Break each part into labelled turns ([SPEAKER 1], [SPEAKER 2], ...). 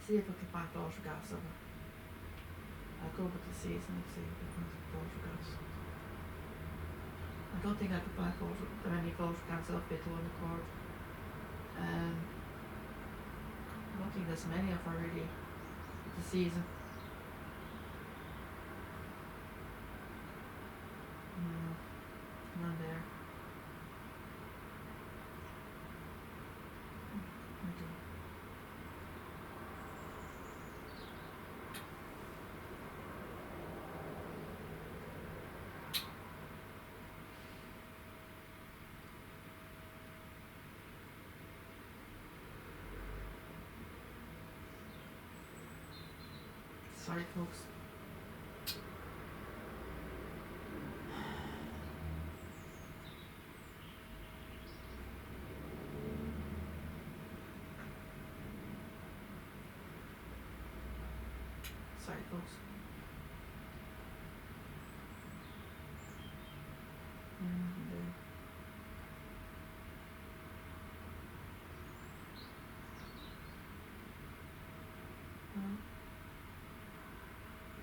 [SPEAKER 1] See if I can find photographs of it. I'll go with the season and see if I can find photographs. I don't think I could find any photographs of it on the court. I don't think there's many of her really the season. One there. Okay. Sorry, folks. Sorry, folks.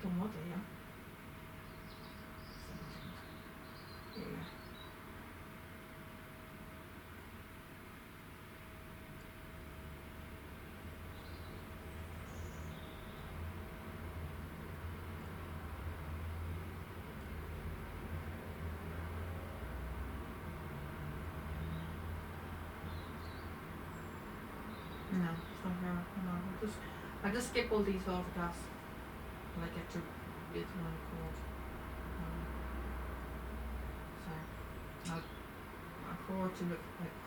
[SPEAKER 1] Don't want it, yeah. Yeah. No, it's not her. No, I just skip all these photographs when I get to bit one called. Sorry. I'll forward to it.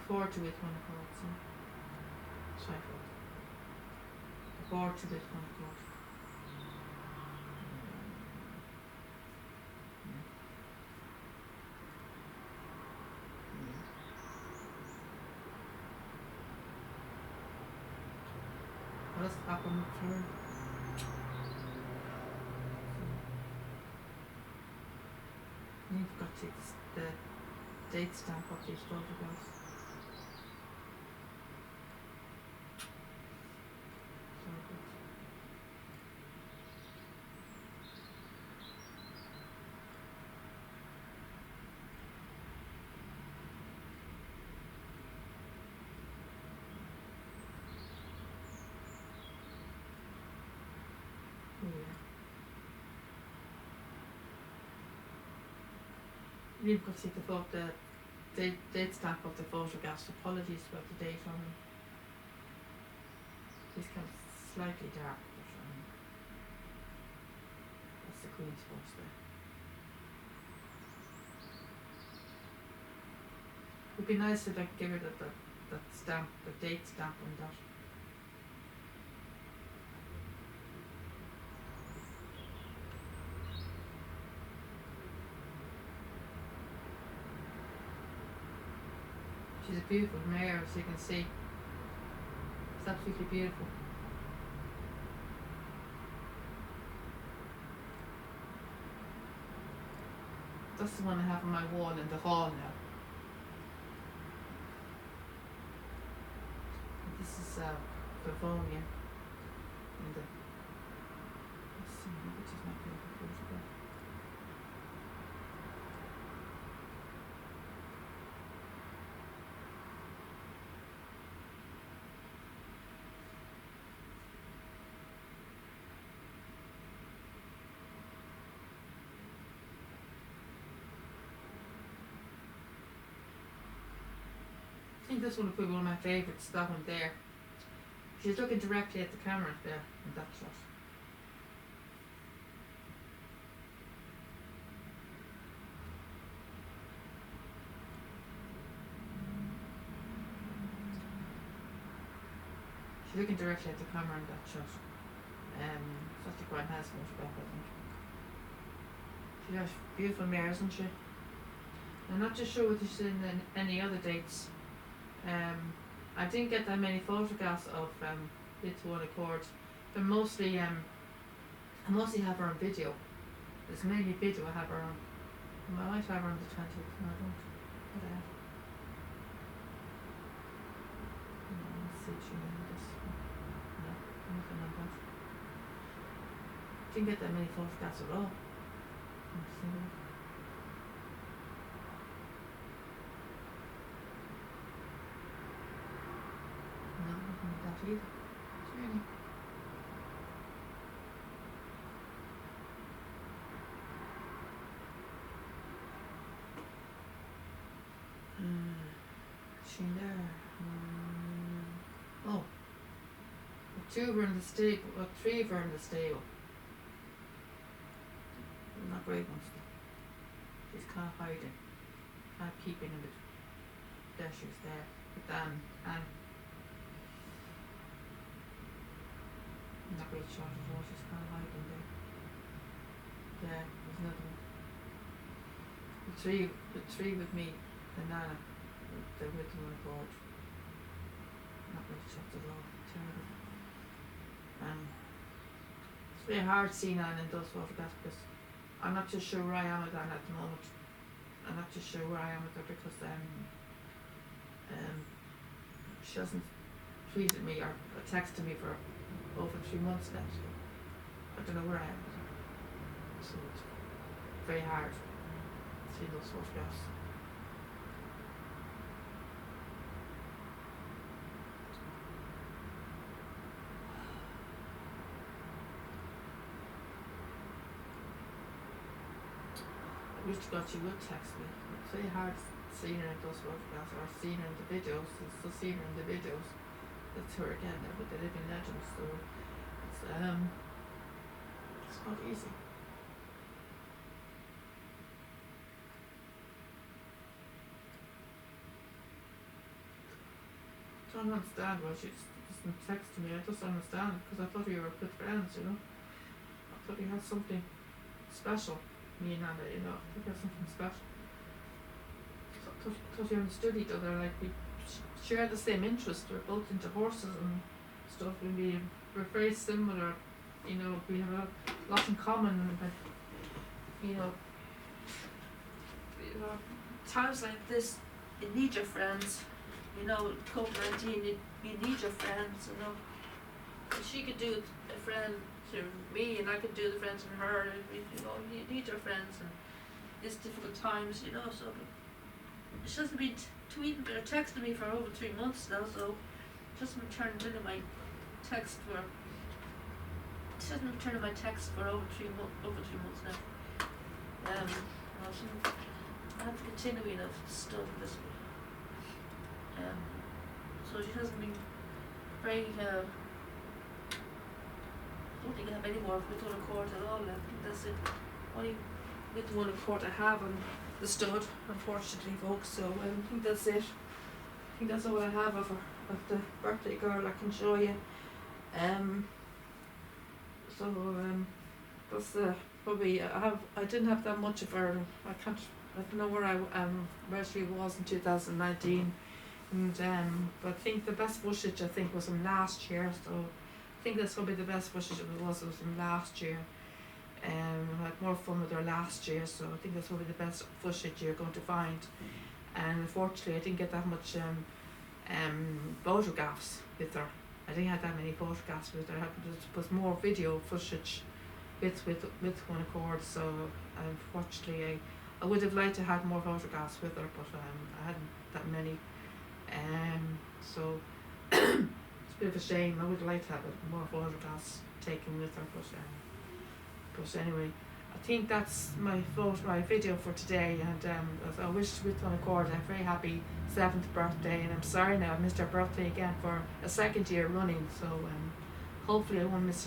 [SPEAKER 1] Forward to it one called. Sorry. Forward to it one called. What's happened to her? You've got the date stamp of these photographs. You've got to see the date stamp of the photographs. Apologies about the date on them. These kind of slightly dark, but that's the Queen's post there. It would be nice if I could give her that stamp, the date stamp on that. She's a beautiful mare, as you can see. It's absolutely beautiful. That's the one I have on my wall in the hall now. This is Livonia. Let's see, which is my favorite photograph. I think this one would be one of my favourites, that one there. She's looking directly at the camera there in that shot. She's looking directly at the camera in that shot. Such a quite nice photograph, I think. She has beautiful mare, isn't she? I'm not just sure whether she's in any other dates. I didn't get that many photographs of Bit to One Accord. But mostly, I mostly have her on video. It's mainly video I have her on. I might have her on the 20th. No, I don't. What I have? Let's see, she made this one. No, nothing on that. Didn't get that many photographs at all. No, nothing like that either. It's really. She there. Oh. Two were in the stable, or three were in the stable. Not great ones. She's kind of hiding. Kind of keeping a bit. There she was there. With and not great shot at all, she's kind of hiding there. There, there's another one. The three with me, the Nana, they're with them on board. Not great shots at all, terrible. It's very hard seeing Anne in those photographs because I'm not too sure where I am with Anne at the moment. I'm not too sure where I am with her because she hasn't tweeted me or texted me for over 3 months now, so I don't know where I am with her. So it's very hard to see those photographs. I wish to God she would text me. It's very hard seeing her in those photographs or seeing her in the videos. It's still seeing her in the videos. That's her again there with the living legends. So it's not easy. I don't understand why she doesn't text me. I just don't understand because I thought we were good friends, you know. I thought we had something special. Me and Anna, you know, I think there's something special. Thought we understood each other, like we share the same interest. We're both into horses and stuff, and we're very similar, you know, we have a lot in common, but, you know, times like this, you need your friends, you know, COVID-19, you need your friends, you know. And she could do a friend to me and I could do the friends in her, you know, you need your friends in these difficult times, you know, so she hasn't been tweeting or texting me for over 3 months now, so she hasn't returned any of my text for over 3 months now. I have to continue of stuff this week. So she hasn't been very I don't think I have any more with one accord at all. I think that's it. Only with one accord I have on the stud, unfortunately, folks. So I think that's it. I think that's all I have of her, of the birthday girl I can show you. That's probably I didn't have that much of her. I don't know where she was in 2019, and but I think the best footage was from last year. So I think that's probably the best footage was from last year. I had more fun with her last year, so I think that's probably the best footage you're going to find. And unfortunately, I didn't get that much photographs with her. I didn't have that many photographs with her. There was more video footage with One Accord. So unfortunately, I would have liked to have more photographs with her, but I hadn't that many. So it's a bit of a shame. I would like to have more photographs taken with her, but anyway, I think that's my video for today. And I wish with One Accord a very happy 7th birthday. And I'm sorry now I missed her birthday again for a 2nd year running. So hopefully I won't miss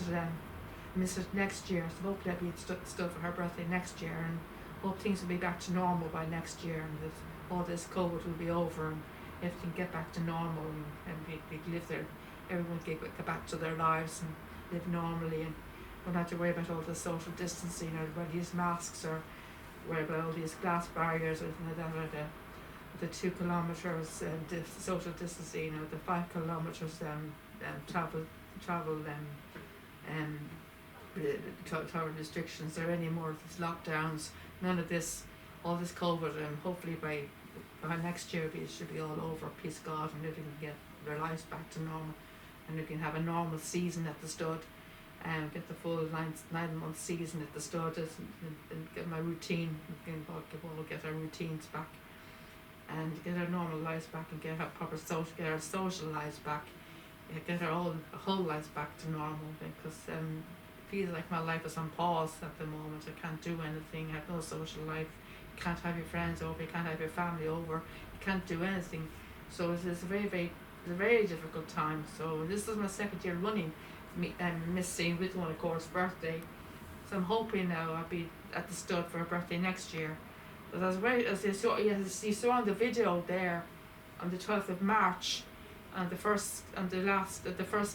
[SPEAKER 1] it next year. So hopefully I'll be still for her birthday next year, and hope things will be back to normal by next year, and that all this COVID will be over and everything get back to normal, and we live there. Everyone get back to their lives and live normally, and don't have to worry about all the social distancing or about these masks or worry about all these glass barriers or anything like that, or the 2 kilometres social distancing, or the 5 kilometres travel travel restrictions or any more of these lockdowns. None of this, all this COVID, and hopefully by next year it should be all over, peace God, and everything can get their lives back to normal. and you can have a normal season at the stud, and get the full 9 month season at the stud, and get my routine. We can all get our routines back, and get our normal lives back, and get our get our social lives back, get our whole lives back to normal, because it feels like my life is on pause at the moment. I can't do anything. I have no social life. You can't have your friends over. You can't have your family over. You can't do anything. So it's a very difficult time. So this is my second year running, missing with One Accord's birthday. So I'm hoping now I'll be at the stud for her birthday next year. But as you saw on the video there, on the 12th of March, on the first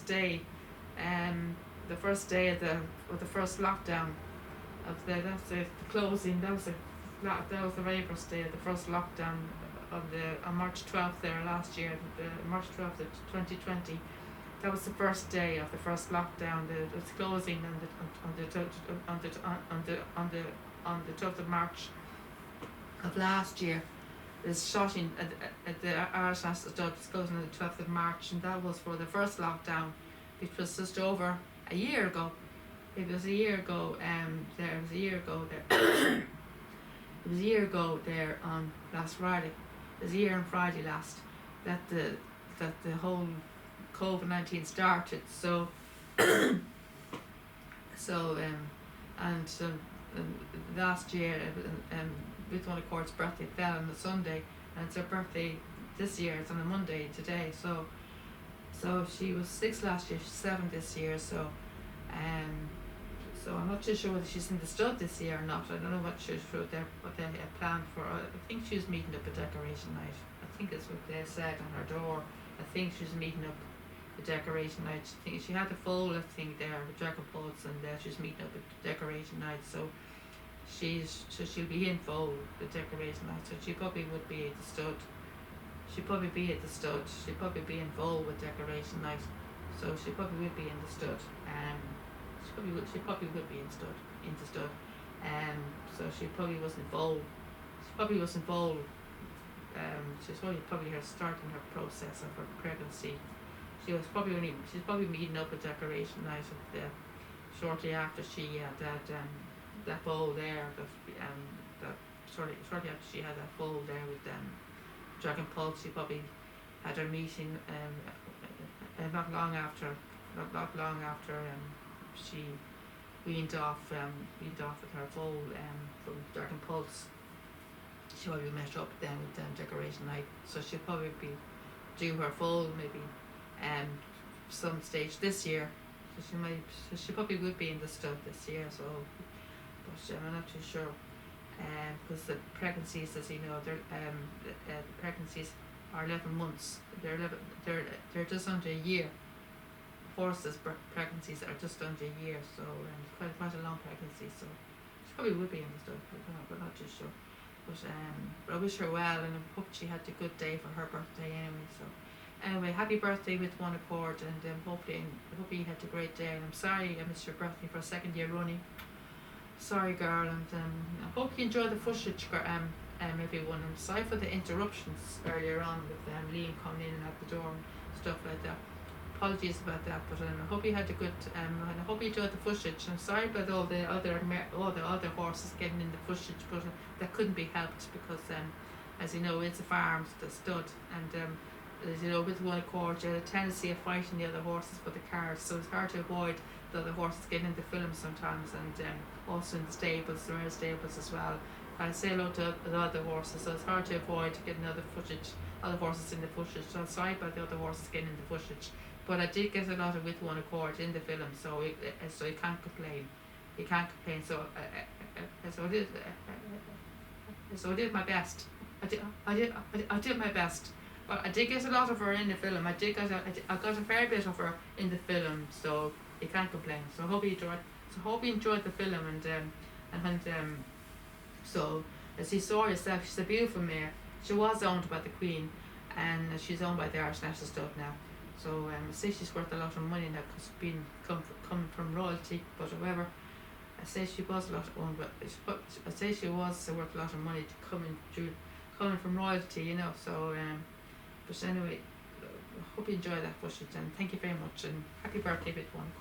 [SPEAKER 1] day, the first day of the first lockdown of that's the closing. That was the very first day of the first lockdown on March 12th there last year, March 12th of 2020. That was the first day of the first lockdown. It was closing on the 12th of March of last year. This shooting at the Irish National Stud was closing on the 12th of March, and that was for the first lockdown, which was just over a year ago. It was a year ago. It was a year ago there on last Friday. It was a year on Friday last that the whole COVID-19 started. So last year, with One Accord's birthday fell on a Sunday, and it's her birthday this year. It's on a Monday today. So she was 6 last year. She's 7 this year. So I'm not too sure whether she's in the stud this year or not. I don't know what they have planned for her. I think she was meeting up a decoration night. I think it's what they said on her door. I think she was meeting up a decoration night. I think she had the foal, I think, there with dragon poles, and she was meeting up a decoration night. So she'll be in foal the decoration night. So she probably would be at the stud. She'd probably be at the stud. She'd probably be in foal with decoration night. So she probably would be in the stud. She probably would be in the stud. So she probably wasn't foal. She's probably her starting her process of her pregnancy. She's probably meeting up a decoration night shortly after she had that foal there. Shortly after she had that foal there with Dragon Pulse, she probably had her meeting not long after she weaned off with her foal from Dragon Pulse. She probably met up then with decoration night. So she'll probably be due her foal maybe some stage this year. So she probably would be in the stud this year. So, but I'm not too sure. Because the pregnancies, as you know, the pregnancies are 11 months. They're just under a year. Horses' pregnancies are just under a year, so quite a long pregnancy. So she probably would be in the stud, but not too sure. But I wish her well, and I hope she had a good day for her birthday anyway. So anyway, happy birthday with One Accord, and hope you had a great day. And I'm sorry I missed your birthday for a second year running. Sorry, girl, and I hope you enjoy the footage, everyone. I'm sorry for the interruptions earlier on with Liam coming in and out the door and stuff like that. Apologies about that, but I hope you had a good. And I hope you enjoyed the footage. I'm sorry about all the other horses getting in the footage, but that couldn't be helped because, as you know, it's a farm, the stud, and as you know, with One Accord, you had a tendency of fighting the other horses for the cars, so it's hard to avoid the other horses getting in the film sometimes, and also in the stables, there are stables as well. I say hello to the other horses, so it's hard to avoid getting other horses in the footage. So I'm sorry about the other horses getting in the footage, but I did get a lot of with One Accord in the film, so you can't complain. You can't complain. So I did my best. I did my best. But I did get a lot of her in the film. I got a fair bit of her in the film, so you can't complain. So hope you enjoyed the film, and so as you saw yourself, she's a beautiful mare. She was owned by the Queen, and she's owned by the Irish National Stud now. So I say she's worth a lot of money now because coming from royalty. But however, I say she was a lot owned, but I say she was worth a lot of money to coming from royalty, you know. So but anyway, hope you enjoy that footage, and thank you very much, and happy birthday, bit one.